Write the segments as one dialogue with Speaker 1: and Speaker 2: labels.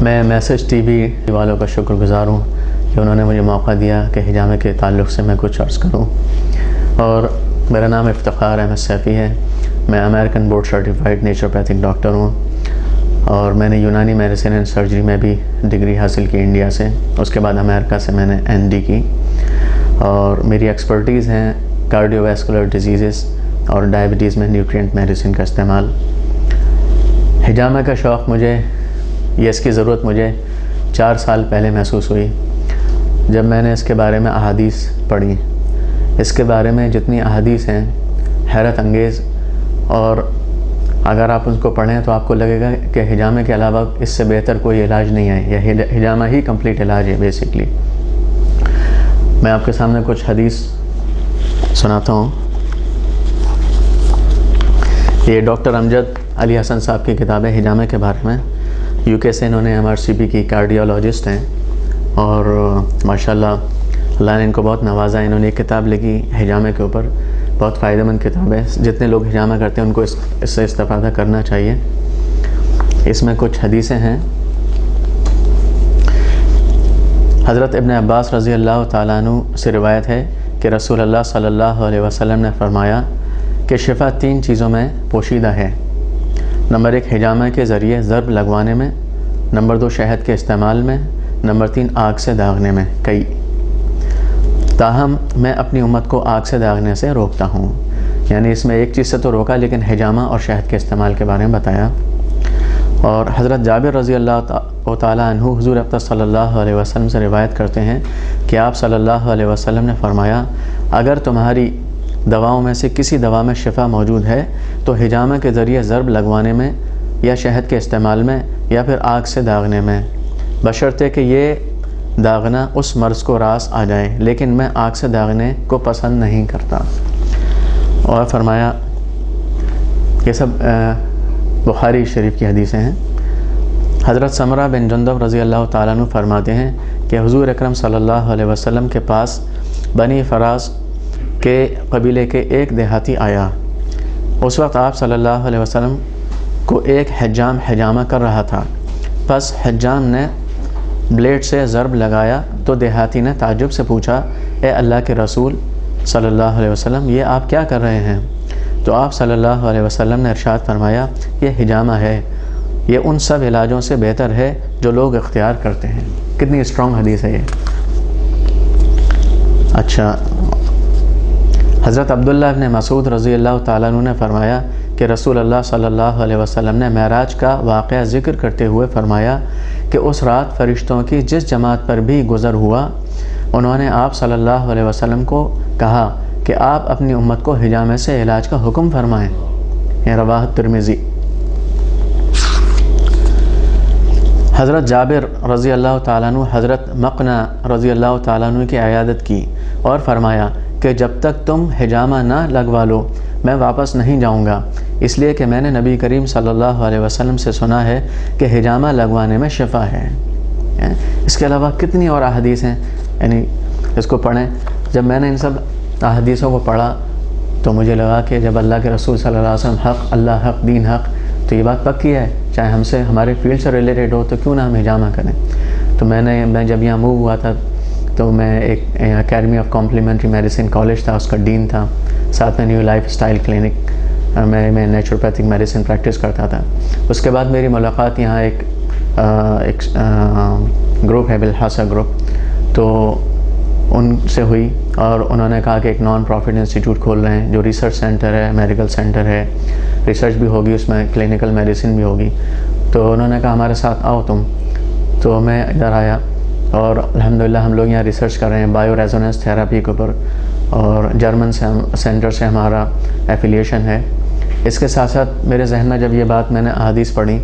Speaker 1: मैं message TV वालों का शुक्रगुज़ार हूँ कि उन्होंने मुझे मौका दिया कि हिजामे के ताल्लुक़ से मैं कुछ अर्ज़ करूँ। और मेरा नाम इफ्तिखार अहमद सैफ़ी है। मैं American board certified naturopathic doctor हूँ और मैंने यूनानी मेडिसिन एंड सर्जरी में भी डिग्री हासिल की इंडिया से। उसके बाद अमेरिका से मैंने एनडी की और मेरी एक्सपर्टीज़ हैं कार्डियोवैस्कुलर डिजीज़ और डायबिटीज़ में न्यूट्रिएंट मेडिसिन का इस्तेमाल। हिजामा का शौक़ मुझे इसकी ज़रूरत मुझे 4 साल पहले महसूस हुई जब मैंने इसके बारे में अहादीस पढ़ी। इसके बारे में जितनी अहादीस हैं हैरत अंगेज़, और अगर आप उनको पढ़ें तो आपको लगेगा कि हिजामे के अलावा इससे बेहतर कोई इलाज नहीं है। यह हिजामा ही कंप्लीट इलाज है बेसिकली। मैं आपके सामने कुछ हदीस सुनाता हूँ। ये डॉक्टर अमजद अली हसन साहब की किताब है हिजामे के बारे में। यूके से इन्होंने MRCP की कार्डियोलॉजिस्ट हैं और माशाल्लाह अल्लाह ने इनको बहुत नवाजा। इन्होंने एक किताब लिखी हिजामे के ऊपर, बहुत फ़ायदेमंद किताब है। जितने लोग हिजामा करते हैं उनको इससे इस्तेफ़ादा करना चाहिए। इसमें कुछ हदीसें हैं। हज़रत इब्न अब्बास रज़ी अल्लाह ताला अन्हु से रिवायत है कि रसूलुल्लाह सल्लल्लाहु अलैहि वसल्लम ने फ़रमाया कि शिफ़ा 3 चीज़ों में पोशीदा है। नंबर 1 हिजामा के ज़रिए ज़र्ब लगवाने में, नंबर 2 शहद के इस्तेमाल में, नंबर 3 आग से दागने में कई। ताहम मैं अपनी उम्मत को आग से दागने से रोकता हूँ। यानी इसमें एक चीज़ से तो रोका, लेकिन हिजामा और शहद के इस्तेमाल के बारे में बताया। और हज़रत जाबिर रज़ी अल्लाह ताला अन्हु हुज़ूर अक़दस सल्लल्लाहु अलैहि वसल्लम से रिवायत करते हैं कि आप सल्लल्लाहु अलैहि वसल्लम ने फ़रमाया, अगर तुम्हारी दवाओं में से किसी दवा में शिफा मौजूद है तो हिजामा के ज़रिए ज़र्ब लगवाने में या शहद के इस्तेमाल में या फिर आग से दागने में, बशर्ते कि ये दागना उस मर्ज़ को रास आ जाए, लेकिन मैं आग से दागने को पसंद नहीं करता। और फरमाया, ये सब बुखारी शरीफ की हदीसें हैं। हज़रत समरा बिन जुंदब रज़ी अल्लाह ताला अन्हु फरमाते हैं कि हुज़ूर अकरम सल्लल्लाहु अलैहि वसल्लम के पास बनी फरास के कबीले के एक देहाती आया। उस वक्त आप सल्लल्लाहु अलैहि वसल्लम को एक हज्जाम हिजामा कर रहा था। बस हज्जाम ने ब्लेड से ज़र्ब लगाया तो देहाती ने ताज्जुब से पूछा, ए अल्लाह के रसूल सल्लल्लाहु अलैहि वसल्लम, ये आप क्या कर रहे हैं? तो आप सल्लल्लाहु अलैहि वसल्लम ने इरशाद फरमाया, ये हिजामा है, ये उन सब इलाजों से बेहतर है जो लोग इख्तियार करते हैं। कितनी स्ट्रॉन्ग हदीस है ये। अच्छा, हज़रत अब्दुल्लाह इब्न मसूद रज़ी अल्लाह ताला अन्हु ने फ़रमाया कि रसूलुल्लाह सल्लल्लाहु अलैहि वसल्लम ने मेराज का वाक़या ज़िक्र करते हुए फ़रमाया कि उस रात फ़रिश्तों की जिस जमात पर भी गुज़र हुआ, उन्होंने आप सल्लल्लाहु अलैहि वसल्लम को कहा कि आप अपनी उम्मत को हिजामे से इलाज का हुक्म फ़रमाएँ। ये रवाह तिर्मिज़ी। हज़रत जाबिर रज़ी अल्लाह ताला अन्हु हज़रत मक़ना रज़ी अल्लाह ताला अन्हु की इयादत की और फ़रमाया कि जब तक तुम हिजामा ना लगवा लो मैं वापस नहीं जाऊंगा, इसलिए कि मैंने नबी करीम सल्लल्लाहु अलैहि वसल्लम से सुना है कि हिजामा लगवाने में शिफा है। इसके अलावा कितनी और अहादीस हैं, यानी इसको पढ़ें। जब मैंने इन सब अहादीसों को पढ़ा तो मुझे लगा कि जब अल्लाह के रसूल सल्लल्लाहु अलैहि वसल्लम हक़, अल्लाह हक़, दीन हक़, तो ये बात पक्की है, चाहे हमसे हमारे फील्ड से रिलेटेड हो तो क्यों ना हम हिजामा करें। तो मैं जब यहाँ मूव हुआ था तो मैं एक academy of complementary medicine college था, उसका डीन था, साथ में न्यू लाइफ स्टाइल क्लिनिक मैं नेचुरोपैथिक मेडिसिन प्रैक्टिस करता था। उसके बाद मेरी मुलाकात यहाँ एक ग्रुप है, बिलहासा ग्रुप, तो उनसे हुई और उन्होंने कहा कि एक नॉन प्रॉफिट इंस्टीट्यूट खोल रहे हैं जो रिसर्च सेंटर है, मेडिकल सेंटर है, रिसर्च भी होगी उसमें, क्लिनिकल मेडिसिन भी होगी। तो उन्होंने कहा हमारे साथ आओ तुम। तो मैं इधर आया और अल्हम्दुलिल्लाह हम लोग यहाँ रिसर्च कर रहे हैं बायो रेजोनेंस थेरेपी के ऊपर, और जर्मन सेंटर से हमारा एफिलिएशन है। इसके साथ साथ मेरे जहन में जब ये बात मैंने अहादीस पढ़ी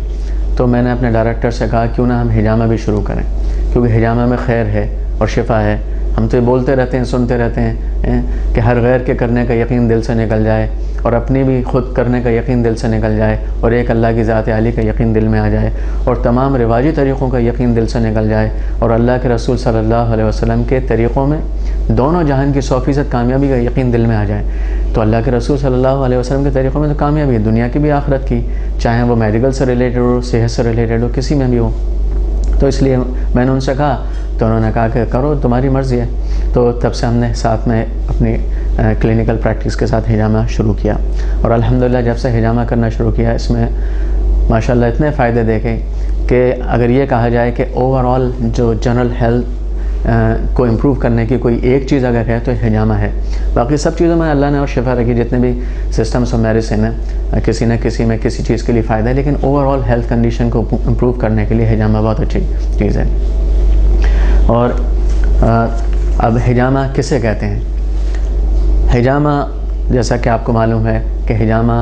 Speaker 1: तो मैंने अपने डायरेक्टर से कहा क्यों ना हम हिजामा भी शुरू करें, क्योंकि हिजामा में खैर है और शिफा है। हम तो ये बोलते रहते हैं, सुनते रहते हैं कि हर गैर के करने का यकीन दिल से निकल जाए और अपनी भी खुद करने का यकीन दिल से निकल जाए और एक अल्लाह की ज़ात आली का यकीन दिल में आ जाए और तमाम रिवाजी तरीक़ों का यकीन दिल से निकल जाए और अल्लाह के रसूल सल्लल्लाहु अलैहि वसल्लम के तरीक़ों में दोनों जहान की 100% कामयाबी का यकीन दिल में आ जाए। तो अल्लाह के रसूल सल्लल्लाहु अलैहि वसल्लम के तरीक़ों में तो कामयाबी है दुनिया की भी आखिरत की, चाहे वो मेडिकल से रिलेटेड हो, सेहत से रिलेटेड हो, किसी में भी हो। तो इसलिए मैंने उनसे कहा, तो उन्होंने कहा कि करो, तुम्हारी मर्ज़ी है। तो तब से हमने साथ में अपनी क्लिनिकल प्रैक्टिस के साथ हिजामा शुरू किया, और अल्हम्दुलिल्लाह जब से हिजामा करना शुरू किया इसमें माशाल्लाह इतने फ़ायदे देखे कि अगर ये कहा जाए कि ओवरऑल जो जनरल हेल्थ को इम्प्रूव करने की कोई एक चीज़ अगर है तो हिजामा है। बाकी सब चीज़ों में अल्लाह ने और शिफा रखी, जितने भी सिस्टम्स ऑफ मेडिसिन है किसी न किसी में किसी चीज़ के लिए फ़ायदा है, लेकिन ओवरऑल हेल्थ कंडीशन को इम्प्रूव करने के लिए हिजामा बहुत अच्छी चीज़ है। और अब हिजामा किसे कहते हैं? हिजामा जैसा कि आपको मालूम है कि हिजामा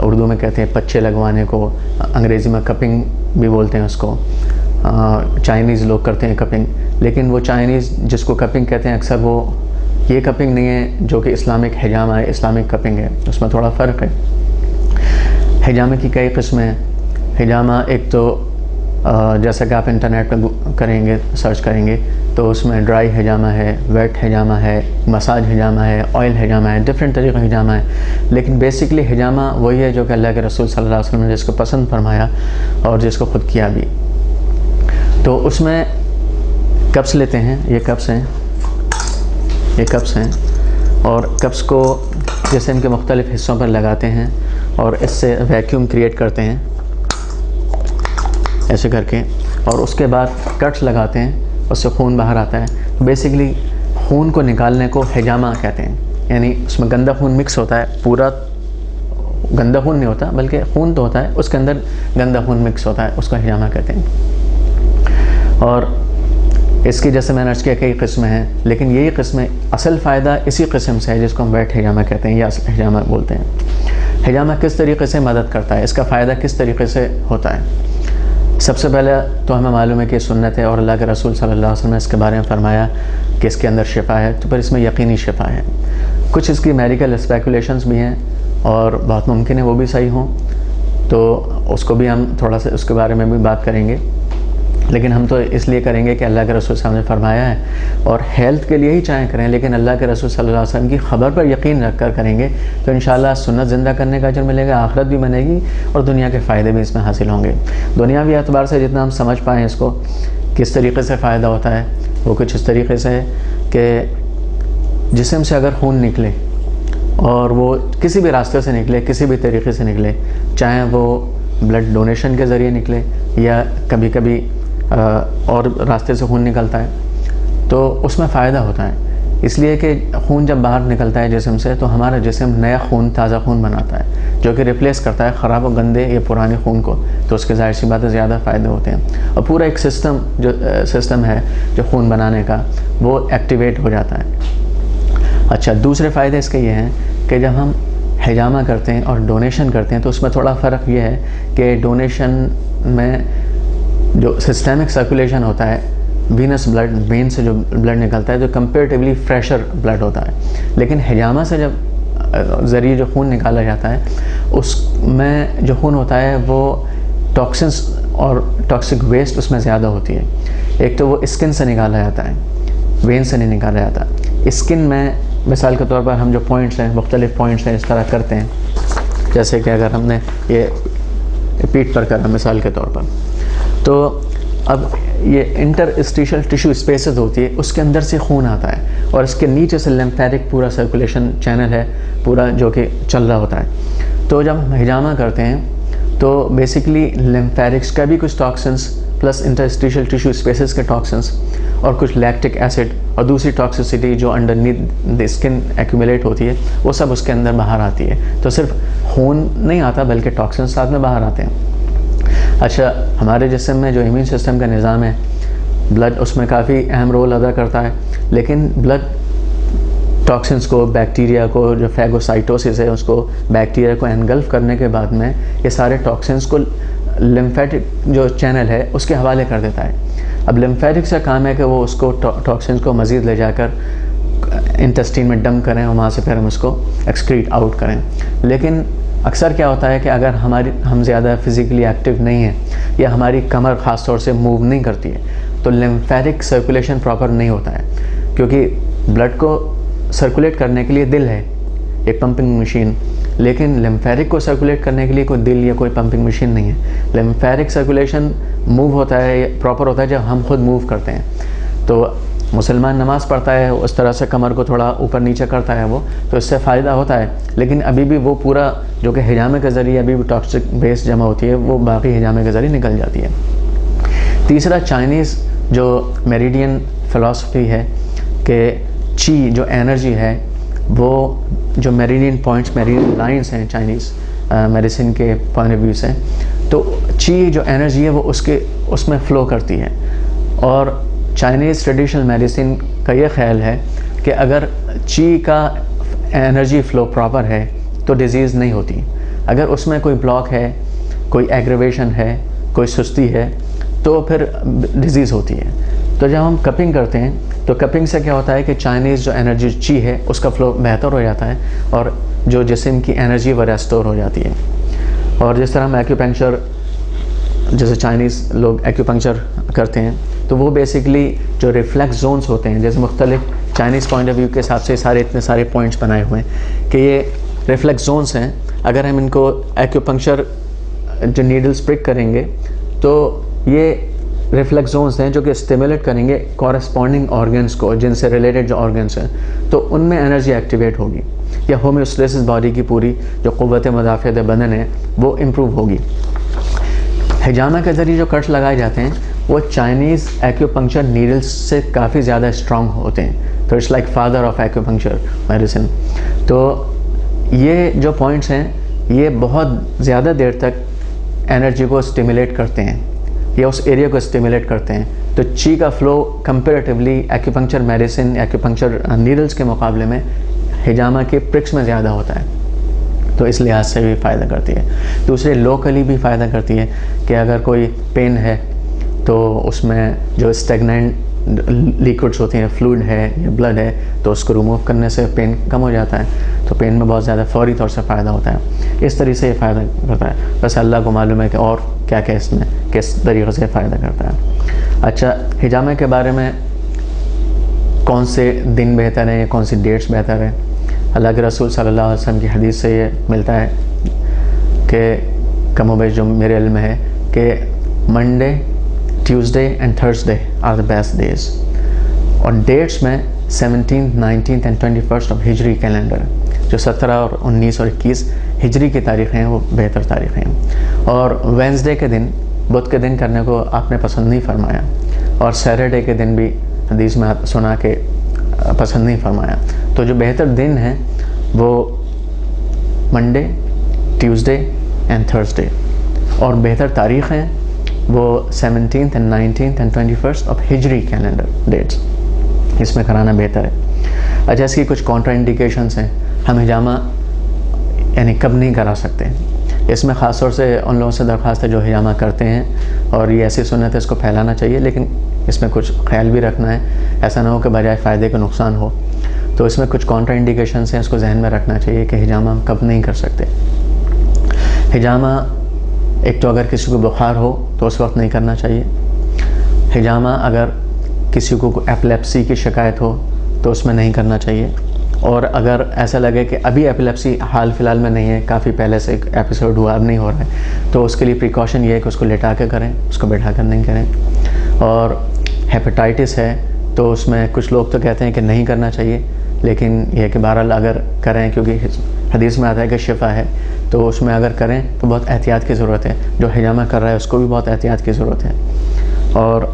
Speaker 1: उर्दू में कहते हैं पच्चे लगवाने को, अंग्रेज़ी में कपिंग भी बोलते हैं उसको, चाइनीज़ लोग करते हैं कपिंग, लेकिन वो चाइनीज़ जिसको कपिंग कहते हैं अक्सर वो ये कपिंग नहीं है जो कि इस्लामिक हिजामा है, इस्लामिक कपिंग है, उसमें थोड़ा फ़र्क है। हिजामे की कई किस्में हैं। हिजामा एक तो जैसा कि आप इंटरनेट पर करेंगे, सर्च करेंगे तो उसमें ड्राई हिजामा है, वेट हिजामा है, मसाज हिजामा है, ऑयल हिजामा है, डिफरेंट तरीक़े का हिजामा है। लेकिन बेसिकली हिजामा वही है जो कि अल्लाह के रसूल सल्लल्लाहु अलैहि वसल्लम ने जिसको पसंद फरमाया और जिसको ख़ुद किया भी। तो उसमें कप्स लेते हैं, ये कप्स हैं, ये कप्स हैं, और कप्स को जिस्म के मुख्तलिफ़ हिस्सों पर लगाते हैं और इससे वैक्यूम क्रिएट करते हैं ऐसे करके, और उसके बाद कट्स लगाते हैं, उससे खून बाहर आता है। बेसिकली खून को निकालने को हिजामा कहते हैं, यानी उसमें गंदा खून मिक्स होता है, पूरा गंदा खून नहीं होता बल्कि खून तो होता है, उसके अंदर गंदा खून मिक्स होता है, उसको हिजामा कहते हैं। और इसकी जैसे मैंने अर्ज़ किया कई किस्में हैं, लेकिन यही किस्में असल फ़ायदा इसी किस्म से है जिसको हम वेट हिजामा कहते हैं या हिजामा बोलते हैं। हिजामा किस तरीके से मदद करता है, इसका फ़ायदा किस तरीके से होता है? सबसे पहले तो हमें मालूम है कि सुन्नत है और अल्लाह के रसूल सल्लल्लाहु अलैहि वसल्लम ने इसके बारे में फरमाया कि इसके अंदर शिफा है, तो पर इसमें यकीनी शिफा है। कुछ इसकी मेडिकल स्पेकुलेशंस भी हैं और बहुत मुमकिन है वो भी सही हों, तो उसको भी हम थोड़ा सा उसके बारे में भी बात करेंगे, लेकिन हम तो इसलिए करेंगे कि अल्लाह के रसूल सल्लल्लाहु अलैहि वसल्लम ने फरमाया है और हेल्थ के लिए ही चाहे करें, लेकिन अल्लाह के रसूल सल्लल्लाहु अलैहि वसल्लम की ख़बर पर यकीन रख कर करेंगे तो इंशाअल्लाह सुन्नत ज़िंदा करने का अजर मिलेगा, आखिरत भी बनेगी और दुनिया के फ़ायदे भी इसमें हासिल होंगे। दुनियावी एतबार से जितना हम समझ पाएँ इसको किस तरीके से फ़ायदा होता है, वो कुछ इस तरीके से है कि जिस्म से अगर खून निकले और वो किसी भी रास्ते से निकले, किसी भी तरीके से निकले, चाहे वो ब्लड डोनेशन के ज़रिए निकले या कभी कभी और रास्ते से खून निकलता है, तो उसमें फ़ायदा होता है। इसलिए कि खून जब बाहर निकलता है जिस्म से तो हमारा जिस्म नया खून, ताज़ा खून बनाता है जो कि रिप्लेस करता है ख़राब और गंदे या पुराने खून को, तो उसके ज़ाहिर सी बात है ज़्यादा फ़ायदे होते हैं और पूरा एक सिस्टम है जो खून बनाने का वो एक्टिवेट हो जाता है। अच्छा, दूसरे फ़ायदे इसके ये हैं कि जब हम हिजामा करते हैं और डोनेशन करते हैं तो उसमें थोड़ा फ़र्क ये है कि डोनेशन में जो सिस्टेमिक सर्कुलेशन होता है, वीनस ब्लड, वेन से जो ब्लड निकलता है जो कंपेरेटिवली फ्रेशर ब्लड होता है, लेकिन हिजामा से जब ज़रिए जो खून निकाला जाता है उसमें जो खून होता है वो टॉक्सिन्स और टॉक्सिक वेस्ट उसमें ज़्यादा होती है। एक तो वो स्किन से निकाला जाता है, वेन से नहीं निकाला जाता। स्किन में मिसाल के तौर पर हम जो पॉइंट्स हैं, मुख्तलिफ़ पॉइंट्स हैं, इस तरह करते हैं, जैसे कि अगर हमने ये पीठ पर करा मिसाल के तौर पर, तो अब ये इंटरस्टिशियल टिश्यू स्पेसेस होती है, उसके अंदर से खून आता है और इसके नीचे से लिम्फेटिक पूरा सर्कुलेशन चैनल है पूरा जो कि चल रहा होता है। तो जब हम हिजामा करते हैं तो बेसिकली लिम्फेटिक्स का भी कुछ toxins plus interstitial tissue spaces के टॉक्सिन्स और कुछ लैक्टिक एसिड और दूसरी टॉक्सिसिटी जो अंडरनीथ द स्किन एक्यूमुलेट होती है वो सब उसके अंदर बाहर आती है। तो सिर्फ खून नहीं आता बल्कि टॉक्सिन्स साथ में बाहर आते हैं। अच्छा, हमारे जिस्म में जो इम्यून सिस्टम का निज़ाम है, ब्लड उसमें काफ़ी अहम रोल अदा करता है, लेकिन ब्लड टॉक्सिन्स को, बैक्टीरिया को, जो फैगोसाइटोसिस है उसको, बैक्टीरिया को एनगल्फ करने के बाद में ये सारे टॉक्सिन्स को लिम्फेटिक जो चैनल है उसके हवाले कर देता है। अब लिम्फेटिक का काम है कि वो उसको टॉक्सिन्स को मज़ीद ले जाकर इंटेस्टाइन में डंप करें और वहाँ से फिर हम उसको एक्सक्रीट आउट करें। लेकिन अक्सर क्या होता है कि अगर हम ज़्यादा फिज़िकली एक्टिव नहीं हैं या हमारी कमर ख़ास तौर से मूव नहीं करती है तो लिम्फेटिक सर्कुलेशन प्रॉपर नहीं होता है, क्योंकि ब्लड को सर्कुलेट करने के लिए दिल है, एक पंपिंग मशीन, लेकिन लिम्फेटिक को सर्कुलेट करने के लिए कोई दिल या कोई पंपिंग मशीन नहीं है। लिम्फेटिक सर्कुलेशन मूव होता है, प्रॉपर होता है जब हम खुद मूव करते हैं। तो मुसलमान नमाज़ पढ़ता है उस तरह से कमर को थोड़ा ऊपर नीचे करता है वो, तो इससे फ़ायदा होता है, लेकिन अभी भी वो पूरा जो कि हिजामे के ज़रिए अभी भी टॉक्सिक वेस्ट जमा होती है वो बाकी हिजामे के ज़रिए निकल जाती है। तीसरा, चाइनीज़ जो मेरिडियन फ़िलासफ़ी है कि ची जो एनर्जी है वो जो मेरिडियन पॉइंट्स, मेरिडियन लाइंस हैं चाइनीज़ मेडिसिन के पॉइंट ऑफ व्यू से, तो ची जो एनर्जी है वो उसमें फ़्लो करती है। और चाइनीज़ ट्रेडिशनल मेडिसिन का ये ख्याल है कि अगर ची का एनर्जी फ़्लो प्रॉपर है तो डिज़ीज़ नहीं होती। अगर उसमें कोई ब्लॉक है, कोई एग्रेवेशन है, कोई सुस्ती है, तो फिर डिज़ीज़ होती है। तो जब हम कपिंग करते हैं तो कपिंग से क्या होता है कि चाइनीज़ जो एनर्जी ची है उसका फ़्लो बेहतर हो जाता है और जो जिस्म की एनर्जी वो रेस्टोर हो जाती है। और जिस तरह हम एक्यूपंक्चर, जैसे चाइनीज़ लोग एक्यूपंक्चर करते हैं, तो वो बेसिकली जो रिफ्लेक्स जोन्स होते हैं, जैसे मुख्तलिफ चाइनीज़ पॉइंट ऑफ व्यू के हिसाब से इतने सारे पॉइंट्स बनाए हुए हैं कि ये रिफ्लेक्स जोन्स हैं। अगर हम इनको एक्यूपंक्चर जो नीडल्स प्रिक करेंगे तो ये रिफ्लेक्स जोन्स हैं जो कि स्टिमुलेट करेंगे कॉरस्पॉन्डिंग ऑर्गन्स को, जिनसे रिलेटेड जो ऑर्गन्स हैं, तो उनमें एनर्जी एक्टिवेट होगी या होम्योस्टेसिस बॉडी की पूरी जो क़ुव्वत मुदाफ़ियत बदन है वो इम्प्रूव होगी। हिजामा के ज़रिए जो कट्स लगाए जाते हैं वो चाइनीज़ एक्यूपंक्चर नीडल्स से काफ़ी ज़्यादा स्ट्रॉन्ग होते हैं, तो it's like father of acupuncture medicine. तो ये जो पॉइंट्स हैं ये बहुत ज़्यादा देर तक एनर्जी को स्टिमुलेट करते हैं या उस एरिया को स्टिमुलेट करते हैं। तो ची का flow comparatively acupuncture medicine, acupuncture needles के मुकाबले में हिजामा के प्रिक्स में ज़्यादा होता है, तो इस लिहाज से भी फ़ायदा करती है। दूसरे लोकली भी फ़ायदा करती है कि अगर कोई पेन है तो उसमें जो स्टेगनेंट लिक्विड्स होती हैं, फ्लूइड है या ब्लड है, तो उसको रिमूव करने से पेन कम हो जाता है, तो पेन में बहुत ज़्यादा फौरी तौर से फ़ायदा होता है। इस तरीके से ये फ़ायदा करता है। बस अल्लाह को मालूम है कि और क्या क्या इसमें किस तरीक़े से फ़ायदा करता है। अच्छा, हिजामे के बारे में कौन से दिन बेहतर हैं या कौन सी डेट्स बेहतर है, अल्लाह के रसूल सल्लल्लाहु अलैहि वसल्लम की हदीस से ये मिलता है कि कमोबेश जो मेरे इल्म में है कि Monday, Tuesday and Thursday are the best days. और डेट्स में 17, 19 एंड 21 ऑफ हिजरी कैलेंडर, जो 17 और 19 और 21 हिजरी की तारीख़ें हैं वो बेहतर तारीख़ें हैं। और वेंसडे के दिन, बुध के दिन करने को आपने पसंद नहीं फरमाया, और सैटरडे के दिन भी हदीस में सुना के पसंद नहीं फरमाया। तो जो बेहतर दिन है वो मंडे, ट्यूसडे एंड थर्सडे, और बेहतर तारीख़ हैं वो 17 and 19 and 21 of Hijri calendar dates, इसमें कराना बेहतर है। अच्छा, इसकी कुछ कॉन्ट्रा इंडिकेशंस हैं। हम हिजामा यानी कब नहीं करा सकते, इसमें ख़ास तौर से उन लोगों से दरख्वास्त है जो हिजामा करते हैं और ये ऐसी सुन्नत है इसको फैलाना चाहिए, लेकिन इसमें कुछ ख्याल भी रखना है, ऐसा ना हो कि बजाय फ़ायदे का नुकसान हो। तो इसमें कुछ कॉन्ट्रा इंडिकेशंस हैं, इसको जहन में रखना चाहिए कि हिजामा हम कब नहीं कर सकते। हिजामा एक तो अगर किसी को बुखार हो तो उस वक्त नहीं करना चाहिए। हिजामा अगर किसी को एपिलेप्सी की शिकायत हो तो उसमें नहीं करना चाहिए। और अगर ऐसा लगे कि अभी एपिलेप्सी हाल फ़िलहाल में नहीं है, काफ़ी पहले से एक एपिसोड हुआ, अब नहीं हो रहा है, तो उसके लिए प्रिकॉशन ये है कि उसको लेटा के करें, उसको बैठा कर नहीं करें। और हेपेटाइटिस है तो उसमें कुछ लोग तो कहते हैं कि नहीं करना चाहिए, लेकिन यह कि बहरहाल अगर करें, क्योंकि हदीस में आता है कि शिफा है, तो उसमें अगर करें तो बहुत एहतियात की ज़रूरत है। जो हिजामा कर रहा है उसको भी बहुत एहतियात की ज़रूरत है। और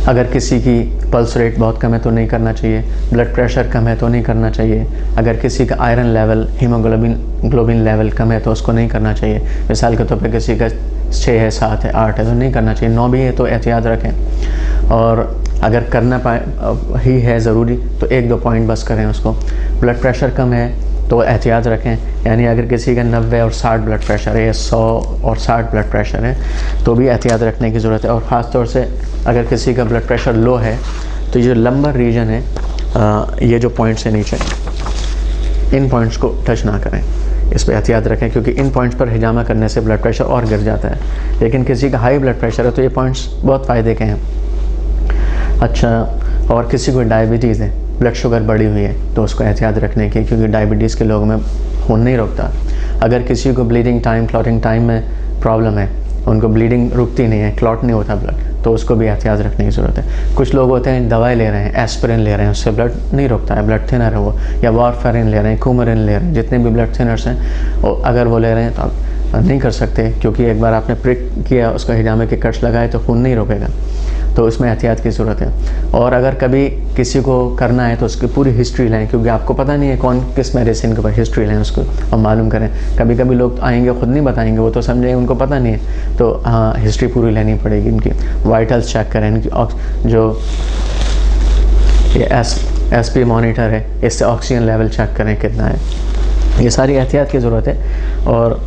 Speaker 1: अगर किसी की पल्स रेट बहुत कम है तो नहीं करना चाहिए, ब्लड प्रेशर कम है तो नहीं करना चाहिए, अगर किसी का आयरन लेवल, हीमोग्लोबिन लेवल कम है तो उसको नहीं करना चाहिए। मिसाल के तौर पर किसी का 6 है, 7 है, 8 है तो नहीं करना चाहिए, 9 भी है तो एहतियात रखें। और अगर करना ही है ज़रूरी तो 1-2 पॉइंट बस करें उसको। ब्लड प्रेशर कम है तो एहतियात रखें, यानी अगर किसी का 90 और 60 ब्लड प्रेशर है या 100 और 60 ब्लड प्रेशर है तो भी एहतियात रखने की ज़रूरत है। और ख़ास तौर से अगर किसी का ब्लड प्रेशर लो है तो ये जो लंबर रीजन है, ये जो पॉइंट्स है नीचे, इन पॉइंट्स को टच ना करें, इस पर एहतियात रखें, क्योंकि इन पॉइंट्स पर हिजामा करने से ब्लड प्रेशर और गिर जाता है। लेकिन किसी का हाई ब्लड प्रेशर है तो ये पॉइंट्स बहुत फ़ायदे के हैं। अच्छा, और किसी को डायबिटीज़ है ब्लड शुगर बढ़ी हुई है तो उसको एहतियात रखने की, क्योंकि डायबिटीज़ के लोगों में खून नहीं रुकता। अगर किसी को ब्लीडिंग टाइम, क्लॉटिंग टाइम में प्रॉब्लम है, उनको ब्लीडिंग रुकती नहीं है, क्लॉट नहीं होता ब्लड, तो उसको भी एहतियात रखने की ज़रूरत है। कुछ लोग होते हैं दवाई ले रहे हैं, एस्पिरिन ले रहे हैं, उससे ब्लड नहीं रुकता है, ब्लड थिनर है वो, या वारफेरिन ले रहे हैं, कुमरिन ले रहे हैं, जितने भी ब्लड थिनर्स हैं, और अगर वो ले रहे हैं तो आप नहीं कर सकते, क्योंकि एक बार आपने प्रिक किया, उसका हिजामे के कट्स लगाए तो खून नहीं रुकेगा, तो उसमें एहतियात की ज़रूरत है। और अगर कभी किसी को करना है तो उसकी पूरी हिस्ट्री लें, क्योंकि आपको पता नहीं है कौन किस मेडिसिन के ऊपर, हिस्ट्री लें उसको और मालूम करें। कभी कभी लोग आएंगे खुद नहीं बताएंगे, वो तो समझेंगे उनको पता नहीं है, तो हाँ हिस्ट्री पूरी लेनी पड़ेगी। इनकी वाइटल्स चेक करें, इनकी जो ये SP मॉनिटर है, इससे ऑक्सीजन लेवल चेक करें कितना है। ये सारी एहतियात की ज़रूरत है। और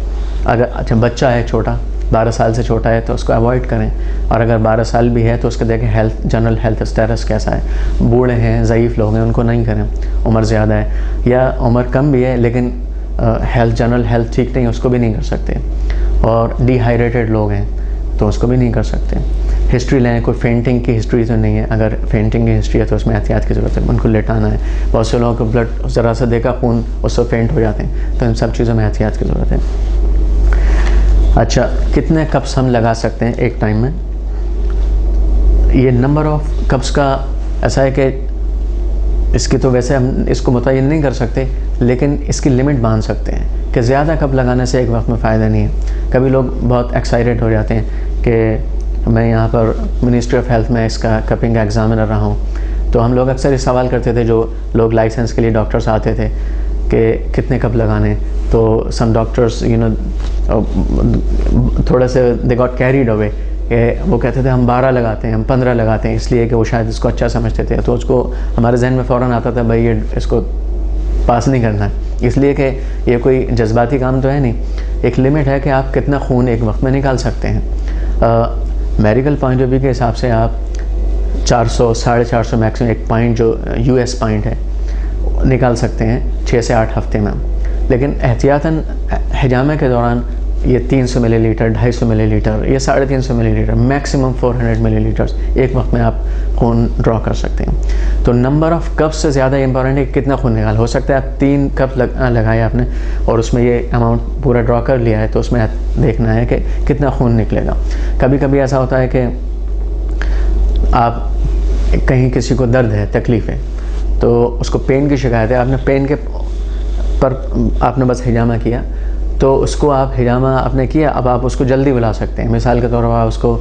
Speaker 1: अगर अच्छा बच्चा है छोटा, 12 साल से छोटा है तो उसको अवॉइड करें, और अगर 12 साल भी है तो उसके देखें हेल्थ, जनरल हेल्थ स्टेटस कैसा है। बूढ़े हैं, ज़ईफ़ लोग हैं, उनको नहीं करें। उम्र ज़्यादा है या उम्र कम भी है लेकिन हेल्थ, जनरल हेल्थ ठीक नहीं है, उसको भी नहीं कर सकते। और डिहाइड्रेटेड लोग हैं तो उसको भी नहीं कर सकते। हिस्ट्री लें, कोई फेंटिंग की हिस्ट्री तो नहीं है, अगर फेंटिंग की हिस्ट्री है तो उसमें एहतियात की ज़रूरत है, उनको लेटाना है। बहुत से लोगों को ब्लड ज़रा सा देखा खून, उससे फेंट हो जाते हैं, तो इन सब चीज़ों में एहतियात की ज़रूरत है। अच्छा, कितने कप्स हम लगा सकते हैं एक टाइम में? ये नंबर ऑफ कप्स का ऐसा है कि इसकी तो वैसे हम इसको मुतय्यन नहीं कर सकते, लेकिन इसकी लिमिट बांध सकते हैं कि ज़्यादा कप लगाने से एक वक्त में फ़ायदा नहीं है। कभी लोग बहुत एक्साइटेड हो जाते हैं कि मैं यहाँ पर मिनिस्ट्री ऑफ हेल्थ में इसका कपिंग एग्ज़ामिनर रहा हूँ, तो हम लोग अक्सर ये सवाल करते थे, जो लोग लाइसेंस के लिए डॉक्टर्स आते थे कि कितने कप लगाने, तो सम डॉक्टर्स थोड़ा से दे गॉट कैरीड अवे, वो कहते थे हम 12 लगाते हैं, हम 15 लगाते हैं, इसलिए कि वो शायद इसको अच्छा समझते थे। तो उसको हमारे जहन में फ़ौरन आता था भाई ये इसको पास नहीं करना है, इसलिए कि ये कोई जज्बाती काम तो है नहीं। एक लिमिट है कि आप कितना खून एक वक्त में निकाल सकते हैं। मेडिकल पॉइंट ऑफ व्यू के हिसाब से आप 400, 450 मैक्सिमम एक पॉइंट जो US पॉइंट है निकाल सकते हैं 6 से 8 हफ्ते में। लेकिन एहतियातन हिजामे के दौरान ये 300 मिलीलीटर, 250 मिलीलीटर, ये 350 मिलीलीटर, मैक्सिमम 400 मिलीलीटर्स एक वक्त में आप खून ड्रॉ कर सकते हैं। तो नंबर ऑफ़ कप्स से ज़्यादा इंपॉर्टेंट है कितना खून निकाल। हो सकता है आप 3 कप लगाए आपने और उसमें ये अमाउंट पूरा ड्रॉ कर लिया है, तो उसमें देखना है कि कितना खून निकलेगा। कभी कभी ऐसा होता है कि आप कहीं किसी को दर्द है, तकलीफ़ है, तो उसको पेन की शिकायत है, आपने पेन के पर आपने बस हिजामा किया, तो उसको आप हिजामा आपने किया, अब आप उसको जल्दी बुला सकते हैं। मिसाल के तौर पर आप उसको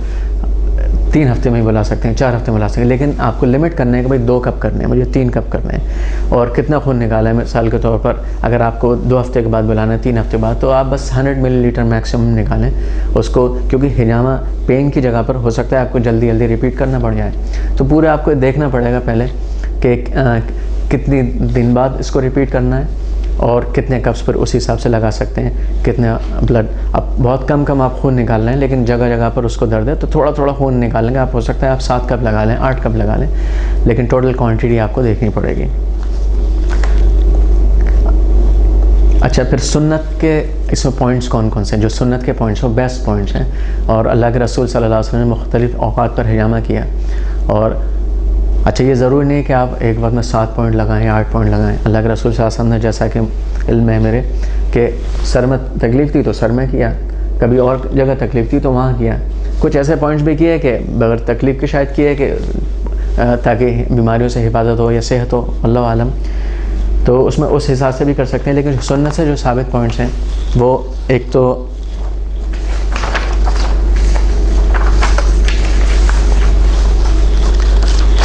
Speaker 1: 3 हफ्ते में ही बुला सकते हैं, 4 हफ्ते में बुला सकते हैं, लेकिन आपको लिमिट करने है कि भाई 2 कप करने हैं, मुझे 3 कप करने हैं। और कितना खून निकाला है, मिसाल के तौर पर अगर आपको 2 हफ्ते के बाद बुलाना है, 3 हफ्ते बाद, तो आप बस 100 मिलीलीटर मैक्सिमम निकालें उसको, क्योंकि हिजामा पेन की जगह पर हो सकता है आपको जल्दी जल्दी रिपीट करना पड़ जाए। तो पूरा आपको देखना पड़ेगा पहले कि कितनी दिन बाद इसको रिपीट करना है और कितने कप्स पर उस हिसाब से लगा सकते हैं, कितना ब्लड। अब बहुत कम आप खून निकाल रहे हैं, लेकिन जगह जगह पर उसको दर्द है तो थोड़ा थोड़ा खून निकालेंगे आप। हो सकता है आप 7 कप लगा लें, 8 कप लगा लें, लेकिन टोटल क्वांटिटी आपको देखनी पड़ेगी। अच्छा, फिर सुन्नत के इसमें पॉइंट्स कौन कौन से हैं? जो सुन्नत के पॉइंट्स हैं, बेस्ट पॉइंट्स हैं, और अल्लाह के रसूल सल्लल्लाहु अलैहि वसल्लम ने मुख्तलिफ़ औक़ात पर हिजामा किया। और अच्छा, ये ज़रूरी नहीं कि आप एक वक्त में 7 पॉइंट लगाएं, 8 पॉइंट लगाएं। अल्लाह के रसूल सल्लल्लाहु अलैहि वसल्लम ने, जैसा कि इल्म है मेरे, कि सर में तकलीफ़ थी तो सर में किया, कभी और जगह तकलीफ़ थी तो वहाँ किया। कुछ ऐसे पॉइंट्स भी किए कि बगैर तकलीफ़ के शायद किए कि ताकि बीमारियों से हिफाजत हो या सेहत हो, अल्लाह आलम, तो उसमें उस हिसाब से भी कर सकते हैं। लेकिन सुन्नत से जो साबित पॉइंट्स हैं वो एक तो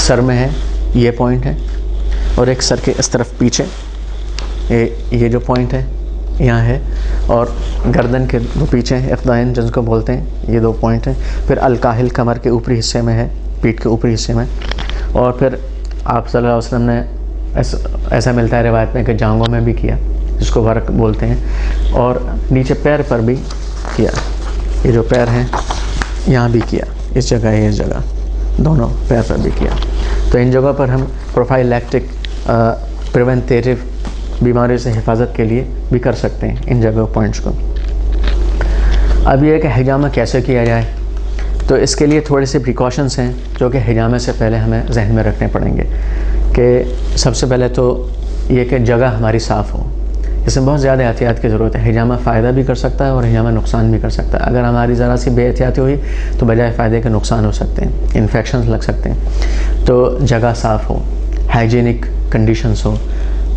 Speaker 1: सर में है, ये पॉइंट है, और एक सर के इस तरफ पीछे ये जो पॉइंट है यहाँ है, और गर्दन के दो पीछे इक़दाइन जिसको बोलते हैं, ये 2 पॉइंट हैं। फिर अलकाहिल कमर के ऊपरी हिस्से में है, पीठ के ऊपरी हिस्से में। और फिर आप सल्लल्लाहु अलैहि वसल्लम ने ऐसा मिलता है रिवायत में कि जांघों में भी किया, जिसको वर्क बोलते हैं, और नीचे पैर पर भी किया, ये जो पैर हैं यहाँ भी किया, इस जगह इस जगह, दोनों पैर पर भी किया। तो इन जगहों पर हम प्रोफाइलैक्टिक प्रिवेंटिव बीमारी से हिफाजत के लिए भी कर सकते हैं इन जगह पॉइंट्स को। अब ये है कि हिजामा कैसे किया जाए, तो इसके लिए थोड़े से प्रिकॉशंस हैं जो कि हिजामे से पहले हमें जहन में रखने पड़ेंगे। कि सबसे पहले तो ये कि जगह हमारी साफ़ हो। इसमें बहुत ज़्यादा एहतियात की ज़रूरत है। हिजामा फ़ायदा भी कर सकता है और हिजामा नुकसान भी कर सकता है। अगर हमारी ज़रा सी बेएहतियाती हुई तो बजाय फ़ायदे के नुकसान हो सकते हैं, इन्फेक्शंस लग सकते हैं। तो जगह साफ़ हो, हाइजीनिक कंडीशंस हो।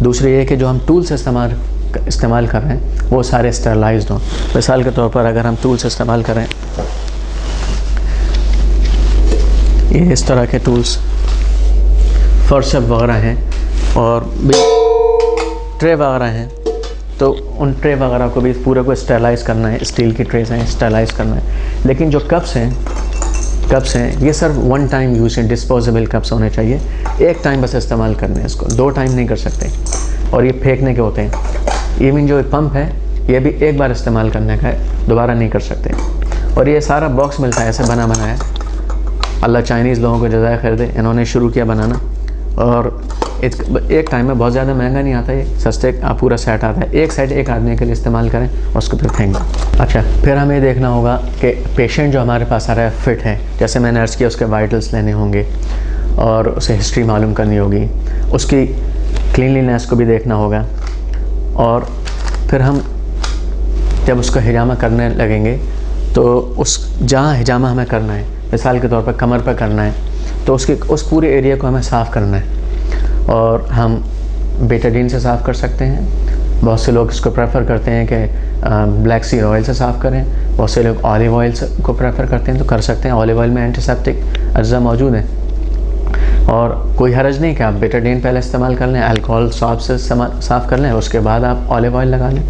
Speaker 1: दूसरी ये कि जो हम टूल्स इस्तेमाल कर रहे हैं वो सारे स्टरलाइज्ड हों। मिसाल के तौर पर अगर हम टूल्स इस्तेमाल करें, ये इस तरह के टूल्स फर्श वगैरह हैं और भी ट्रे वगैरह हैं, तो उन ट्रे वगैरह को भी पूरे को स्टरलाइज़ करना है। स्टील की ट्रेस हैं, स्टरलाइज़ करना है। लेकिन जो कप्स हैं ये सिर्फ वन टाइम यूज़ है, डिस्पोजेबल कप्स होने चाहिए। एक टाइम बस इस्तेमाल करने हैं इसको, 2 टाइम नहीं कर सकते। और ये फेंकने के होते हैं। इवन जो पंप है ये भी एक बार इस्तेमाल करने का है, दोबारा नहीं कर सकते। और ये सारा बॉक्स मिलता है ऐसे बना बनाया। अल्लाह चाइनीज़ लोगों को जज़ाय खैर दे, इन्होंने शुरू किया बनाना। और एक टाइम में बहुत ज़्यादा महंगा नहीं आता, ये सस्ते पूरा सेट आता है। एक सेट एक आदमी के लिए इस्तेमाल करें, उसको फिर फेंक दें। अच्छा, फिर हमें देखना होगा कि पेशेंट जो हमारे पास आ रहा है फ़िट है। जैसे मैंने अर्ज़ किया, उसके वाइटल्स लेने होंगे और उसे हिस्ट्री मालूम करनी होगी, उसकी क्लीनलीनेस को भी देखना होगा। और फिर हम जब उसको हिजामा करने लगेंगे तो जहाँ हिजामा हमें करना है, मिसाल के तौर पर कमर पर करना है, तो उस पूरे एरिया को हमें साफ़ करना है। और हम बेटाडीन से साफ़ कर सकते हैं। बहुत से लोग इसको प्रेफर करते हैं कि ब्लैक सीड ऑयल से साफ़ करें। बहुत से लोग ऑलिव ऑयल को प्रेफर करते हैं, तो कर सकते हैं। ऑलिव ऑयल में एंटीसेप्टिक अज्जा मौजूद हैं और कोई हर्ज नहीं कि आप बेटाडीन पहले इस्तेमाल कर लें, अल्कोहल साफ से साफ़ कर लें, उसके बाद आप ऑलिव ऑयल लगा लें।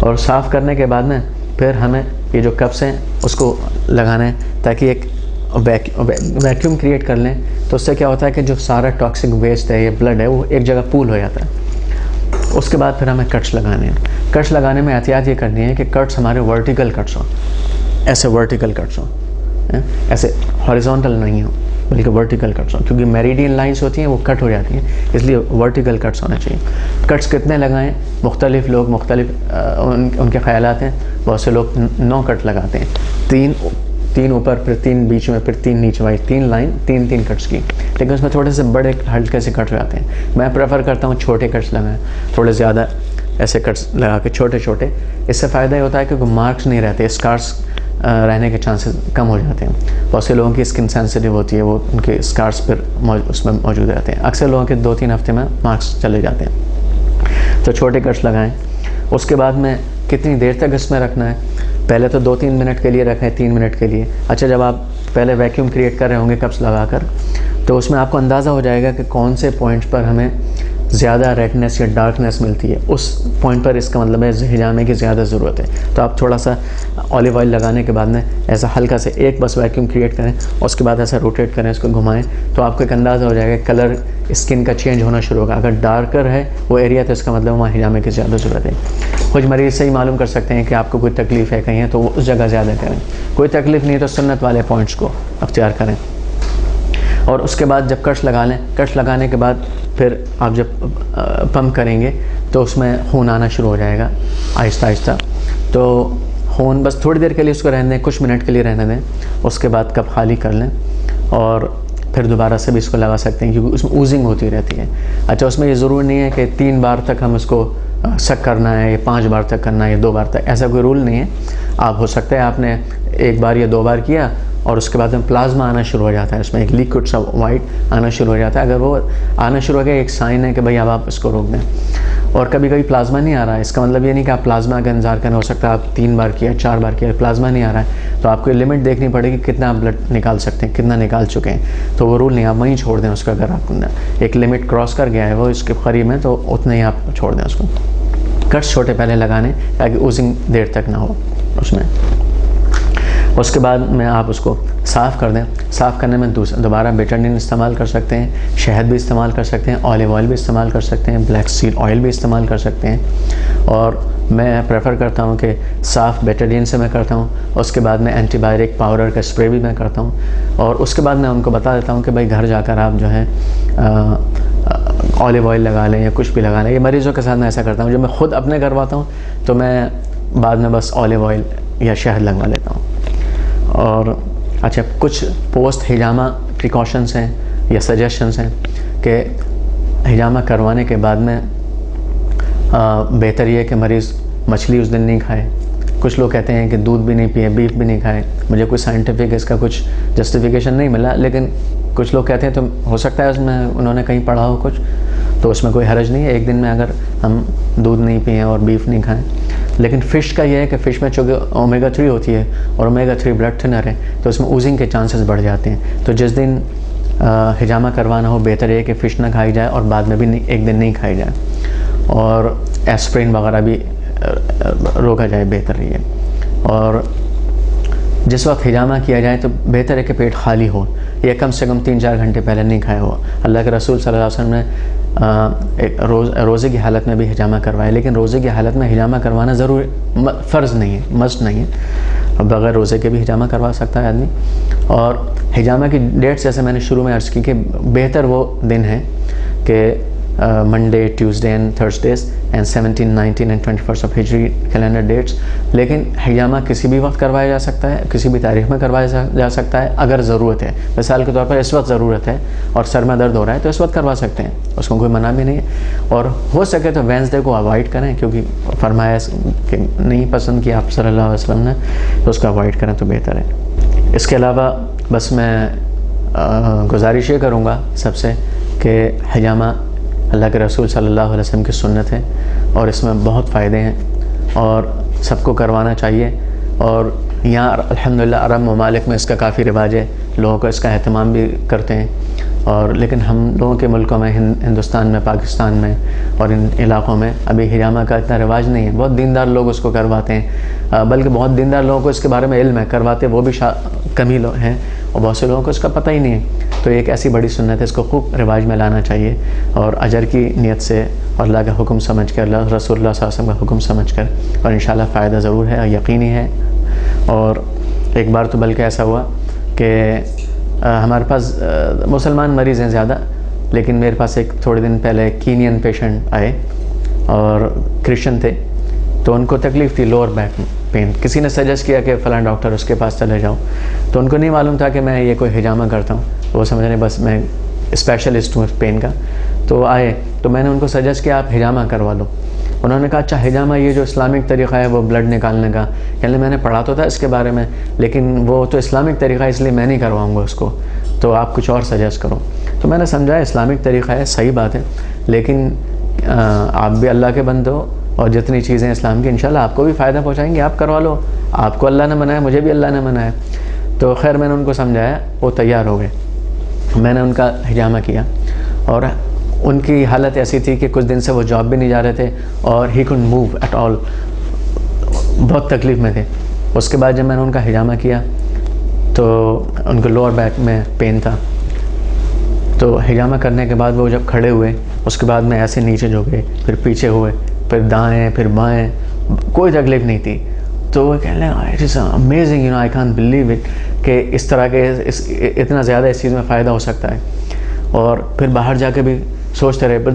Speaker 1: और साफ़ करने के बाद में फिर हमें ये जो कप्स हैं उसको लगाना है, ताकि एक वैक्यूम क्रिएट कर लें। तो उससे क्या होता है कि जो सारा टॉक्सिक वेस्ट है, ये ब्लड है, वो एक जगह पूल हो जाता है। उसके बाद फिर हमें कट्स लगाने हैं। कट्स लगाने में एहतियात ये करनी है कि कट्स हमारे वर्टिकल कट्स हों, ऐसे वर्टिकल कट्स हों, ऐसे हॉरिजॉन्टल नहीं हो, बल्कि वर्टिकल कट्स हों। क्योंकि मेरिडियन लाइंस होती हैं वो कट हो जाती हैं, इसलिए वर्टिकल कट्स होने चाहिए। कट्स कितने लगाएं, मुख्तलिफ लोग उनके ख्यालात हैं। बहुत से लोग 9 कट लगाते हैं, 3 ऊपर, फिर 3 बीच में, फिर 3 नीचे वाली 3 लाइन, 3 कट्स की। लेकिन उसमें थोड़े से बड़े हल्के से कट जाते हैं। मैं प्रेफर करता हूँ छोटे कट्स लगाएं, थोड़े ज़्यादा ऐसे कट्स लगा के छोटे छोटे। इससे फ़ायदा ये होता है क्योंकि मार्क्स नहीं रहते, स्कार्स रहने के चांसेस कम हो जाते हैं। बहुत से लोगों की स्किन सेंसिटिव होती है, वो उनके स्कार्स फिर उसमें मौजूद रहते हैं। अक्सर लोगों के 2-3 हफ्ते में मार्क्स चले जाते हैं। तो छोटे कट्स लगाएं। उसके बाद में कितनी देर तक इसमें रखना है, पहले तो 2-3 मिनट के लिए रखें, 3 मिनट के लिए। अच्छा, जब आप पहले वैक्यूम क्रिएट कर रहे होंगे कप्स लगाकर, तो उसमें आपको अंदाज़ा हो जाएगा कि कौन से पॉइंट्स पर हमें ज़्यादा रेडनेस या डार्कनेस मिलती है। उस पॉइंट पर इसका मतलब है हिजामे की ज़्यादा ज़रूरत है। तो आप थोड़ा सा ऑलिव ऑयल लगाने के बाद में ऐसा हल्का से एक बस वैक्यूम क्रिएट करें, उसके बाद ऐसा रोटेट करें, इसको घुमाएं, तो आपको एक अंदाज़ा हो जाएगा कलर स्किन का चेंज होना शुरू होगा। अगर डार्कर है वो एरिया तो इसका मतलब वहाँ हिजामे की ज़्यादा ज़रूरत है। कुछ मरीज़ से ही मालूम कर सकते हैं कि आपको कोई तकलीफ़ है कहीं है, तो वो उस जगह ज़्यादा करें। कोई तकलीफ़ नहीं तो सुन्नत वाले पॉइंट्स को अख्तियार करें। और उसके बाद जब कट्स लगा लें, कट्स लगाने के बाद फिर आप जब पंप करेंगे तो उसमें खून आना शुरू हो जाएगा आहिस्ता आहिस्ता। तो खून बस थोड़ी देर के लिए उसको रहने दें, कुछ मिनट के लिए रहने दें। उसके बाद कप खाली कर लें और फिर दोबारा से भी इसको लगा सकते हैं, क्योंकि उसमें ऊजिंग होती रहती है। अच्छा, उसमें ये ज़रूरी नहीं है कि 3 बार तक हम इसको सक करना है, या 5 बार तक करना है, या 2 बार तक, ऐसा कोई रूल नहीं है। आप हो सकता है आपने 1 बार या 2 बार किया और उसके बाद में प्लाज्मा आना शुरू हो जाता है, उसमें एक लिक्विड सा वाइट आना शुरू हो जाता है। अगर वो आना शुरू हो गया, एक साइन है कि भाई अब आप इसको रोक दें। और कभी कभी प्लाज्मा नहीं आ रहा है, इसका मतलब ये नहीं कि आप प्लाज्मा का इंतज़ार करें। हो सकता है आप 3 बार किया, 4 बार किया, प्लाज्मा नहीं आ रहा है, तो आपको लिमिट देखनी पड़ेगी कितना आप ब्लड निकाल सकते हैं, कितना निकाल चुके हैं। तो वो रूल नहीं, आप वहीं छोड़ दें उसको। अगर आप एक लिमिट क्रॉस कर गया है वो इसके करीब में, तो उतना ही आप छोड़ दें उसको। कट्स छोटे पहले लगाने ताकि ऊजिंग देर तक ना हो उसमें। उसके बाद में आप उसको साफ़ कर दें। साफ़ करने में दोबारा बेटाडीन इस्तेमाल कर सकते हैं, शहद भी इस्तेमाल कर सकते हैं, ऑलिव ऑयल भी इस्तेमाल कर सकते हैं, ब्लैक सीड ऑयल भी इस्तेमाल कर सकते हैं। और मैं प्रेफर करता हूँ कि साफ़ बेटाडीन से मैं करता हूँ। उसके बाद में एंटीबायोटिक पाउडर का स्प्रे भी मैं करता हूँ। और उसके बाद मैं उनको बता देता हूँ कि भाई घर जाकर आप जो है ऑलिव ऑयल लगा लें या कुछ भी लगा लें। ये मरीज़ों के साथ मैं ऐसा करता हूँ। जब मैं ख़ुद अपने करवाता हूँ तो मैं बाद में बस ऑलिव ऑयल या शहद लगवा लेता हूँ। और अच्छा, कुछ पोस्ट हिजामा प्रिकॉशंस हैं या सजेशंस हैं कि हिजामा करवाने के बाद में बेहतर ये है कि मरीज़ मछली उस दिन नहीं खाए। कुछ लोग कहते हैं कि दूध भी नहीं पिए, बीफ भी नहीं खाए। मुझे कोई साइंटिफिक इसका कुछ जस्टिफिकेशन नहीं मिला, लेकिन कुछ लोग कहते हैं तो हो सकता है उसमें उन्होंने कहीं पढ़ा हो कुछ, तो उसमें कोई हर्ज नहीं है एक दिन में अगर हम दूध नहीं पिए और बीफ नहीं खाएं। लेकिन फ़िश का ये है कि फ़िश में चूँकि ओमेगा 3 होती है और ओमेगा 3 ब्लड थिनर है, तो उसमें ऊजिंग के चांसेस बढ़ जाते हैं। तो जिस दिन हिजामा करवाना हो, बेहतर है कि फ़िश ना खाई जाए और बाद में भी एक दिन नहीं खाई जाए, और एस्प्रिन वगैरह भी रोका जाए, बेहतर है। और जिस वक्त हिजामा किया जाए तो बेहतर है कि पेट खाली हो, या कम से कम 3-4 घंटे पहले नहीं खाया हो। अल्लाह के रसूल सल्लल्लाहु अलैहि वसल्लम ने एक रोज़े की हालत में भी हिजामा करवाया, लेकिन रोज़े की हालत में हिजामा करवाना ज़रूरी फ़र्ज़ नहीं है, मस्ट नहीं है। बग़ैर रोज़े के भी हिजामा करवा सकता है आदमी। और हिजामा की डेट्स जैसे मैंने शुरू में अर्ज़ की कि बेहतर वो दिन है कि Monday, Tuesday and Thursdays and 17, 19 and 21 of Hijri calendar dates. लेकिन हिजामा किसी भी वक्त करवाया जा सकता है, किसी भी तारीख में करवाया जा सकता है अगर ज़रूरत है। मिसाल के तौर पर इस वक्त ज़रूरत है और सर में दर्द हो रहा है तो इस वक्त करवा सकते हैं, उसको कोई मना भी नहीं है। और हो सके तो वेंसडे को अवॉइड करें, क्योंकि फरमाया कि नहीं पसंद किया आप सल्लल्लाहु अलैहि वसल्लम ने, तो उसको अवॉइड करें तो बेहतर है। इसके अलावा बस मैं गुजारिश ये करूँगा सबसे कि हिजामा अल्लाह के रसूल सल्लल्लाहु अलैहि वसल्लम की सुन्नत है और इसमें बहुत फ़ायदे हैं और सबको करवाना चाहिए। और यहाँ अल्हम्दुलिल्लाह अरब ममालिक में इसका काफ़ी रिवाज है, लोगों को इसका एहतमाम भी करते हैं। और लेकिन हम लोगों के मुल्कों में, हिंदुस्तान में, पाकिस्तान में और इन इलाक़ों में अभी हिजामा का इतना रिवाज नहीं है। बहुत दीनदार लोग उसको करवाते हैं, बल्कि बहुत दीनदार लोगों को इसके बारे में इल्म है, करवाते वो भी कम ही लोग हैं, और बहुत से लोगों को इसका पता ही नहीं है। तो एक ऐसी बड़ी सुन्नत है, इसको खूब रिवाज में लाना चाहिए और अजर की नीयत से और अल्लाह का हुक्म समझ कर, रसूलुल्लाह सल्लल्लाहु अलैहि वसल्लम का हुक्म समझ कर, और इंशाल्लाह फ़ायदा ज़रूर है, यकीनी है। और एक बार तो बल्कि ऐसा हुआ कि हमारे पास मुसलमान मरीज़ हैं ज़्यादा, लेकिन मेरे पास एक थोड़े दिन पहले कीनियन पेशेंट आए और क्रिश्चियन थे, तो उनको तकलीफ़ थी लोअर बैक पेन। किसी ने सजेस्ट किया कि फ़लाँ डॉक्टर उसके पास चले जाओ, तो उनको नहीं मालूम था कि मैं ये कोई हिजामा करता हूँ। वो समझ रहे बस मैं स्पेशलिस्ट हूँ पेन का। तो आए तो मैंने उनको सजेस्ट किया आप हिजामा करवा लो। उन्होंने कहा अच्छा हिजामा ये जो इस्लामिक तरीक़ा है वो ब्लड निकालने का, कहने मैंने पढ़ा तो था इसके बारे में, लेकिन वो तो इस्लामिक तरीक़ा है इसलिए मैं नहीं करवाऊँगा उसको, तो आप कुछ और सजेस्ट करो। तो मैंने समझा इस्लामिक तरीक़ा है, सही बात है, लेकिन आप भी अल्लाह के बंदे हो और जितनी चीज़ें इस्लाम की इंशाल्लाह आपको भी फ़ायदा पहुँचाएंगी, आप करवा लो। आपको अल्लाह ने मनाया, मुझे भी अल्लाह ने मनाया। तो खैर मैंने उनको समझाया, वो तैयार हो गए। मैंने उनका हिजामा किया और उनकी हालत ऐसी थी कि कुछ दिन से वो जॉब भी नहीं जा रहे थे और he couldn't move at all, बहुत तकलीफ़ में थे। उसके बाद जब मैंने उनका हिजामा किया तो उनको लोअर बैक में पेन था, तो हिजामा करने के बाद वो जब खड़े हुए, उसके बाद में ऐसे नीचे झुके, फिर पीछे हुए, फिर दाएं, फिर बाएं, कोई तकलीफ़ नहीं थी। तो वो कह रहे it is amazing, I can't believe it, कि इस तरह के इतना ज़्यादा इस चीज़ में फ़ायदा हो सकता है। और फिर बाहर जाके भी सोचते रहे, पर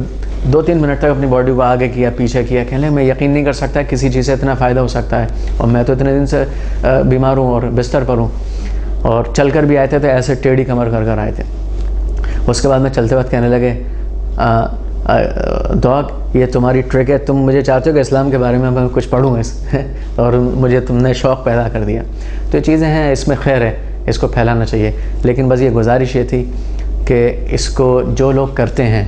Speaker 1: 2-3 मिनट तक अपनी बॉडी को आगे किया, पीछे किया, कह रहे मैं यकीन नहीं कर सकता किसी चीज़ से इतना फ़ायदा हो सकता है, और मैं तो इतने दिन से बीमार हूँ और बिस्तर पर हूँ, और चल कर भी आए थे तो ऐसे टेढ़ी कमर कर आए थे। उसके बाद में चलते वक्त कहने लगे डॉग ये तुम्हारी ट्रिक है, तुम मुझे चाहते हो कि इस्लाम के बारे में मैं कुछ पढ़ूँ और मुझे तुमने शौक़ पैदा कर दिया। तो ये चीज़ें हैं, इसमें खैर है, इसको फैलाना चाहिए। लेकिन बस ये गुजारिश ये थी कि इसको जो लोग करते हैं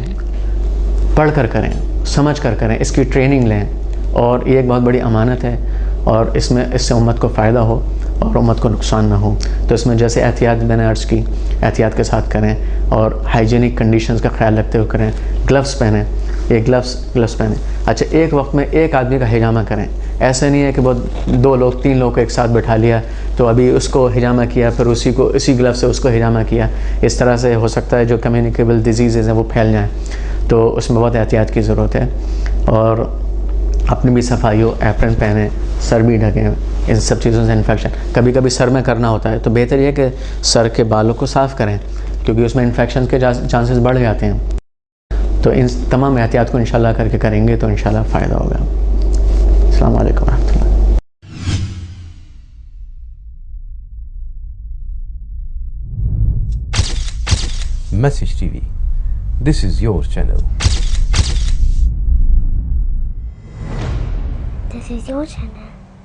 Speaker 1: पढ़ कर करें, समझ कर करें, इसकी ट्रेनिंग लें, और ये एक बहुत बड़ी अमानत है और इससे उम्मत को फ़ायदा हो और उम्मत को नुकसान ना हो। तो इसमें जैसे एहतियात मैंने अर्ज़ की, एहतियात के साथ करें और हाइजीनिक कंडीशंस का ख्याल रखते हुए करें। ग्लव्स पहनें, ये ग्लव्स पहनें। अच्छा, एक वक्त में एक आदमी का हिजामा करें, ऐसा नहीं है कि बहुत 2 लोग 3 लोग को एक साथ बैठा लिया तो अभी उसको हिजामा किया, फिर उसी ग्लव से उसको हिजामा किया। इस तरह से हो सकता है जो कम्युनिकेबल डिजीज़ हैं वो फैल जाएँ, तो उसमें बहुत एहतियात की ज़रूरत है। और अपनी भी सफाई हो, एप्रन पहने, सर भी ढकें, इन सब चीज़ों से इन्फेक्शन कभी कभी सर में करना होता है, तो बेहतर ये कि सर के बालों को साफ़ करें, क्योंकि उसमें इन्फेक्शन के चांसेस बढ़ जाते हैं। तो इन तमाम एहतियात को इंशाल्लाह करके करेंगे तो इंशाल्लाह फ़ायदा होगा। अस्सलामु अलैकुम रहमतुल्लाह।
Speaker 2: Message TV. This is your channel. This is your channel.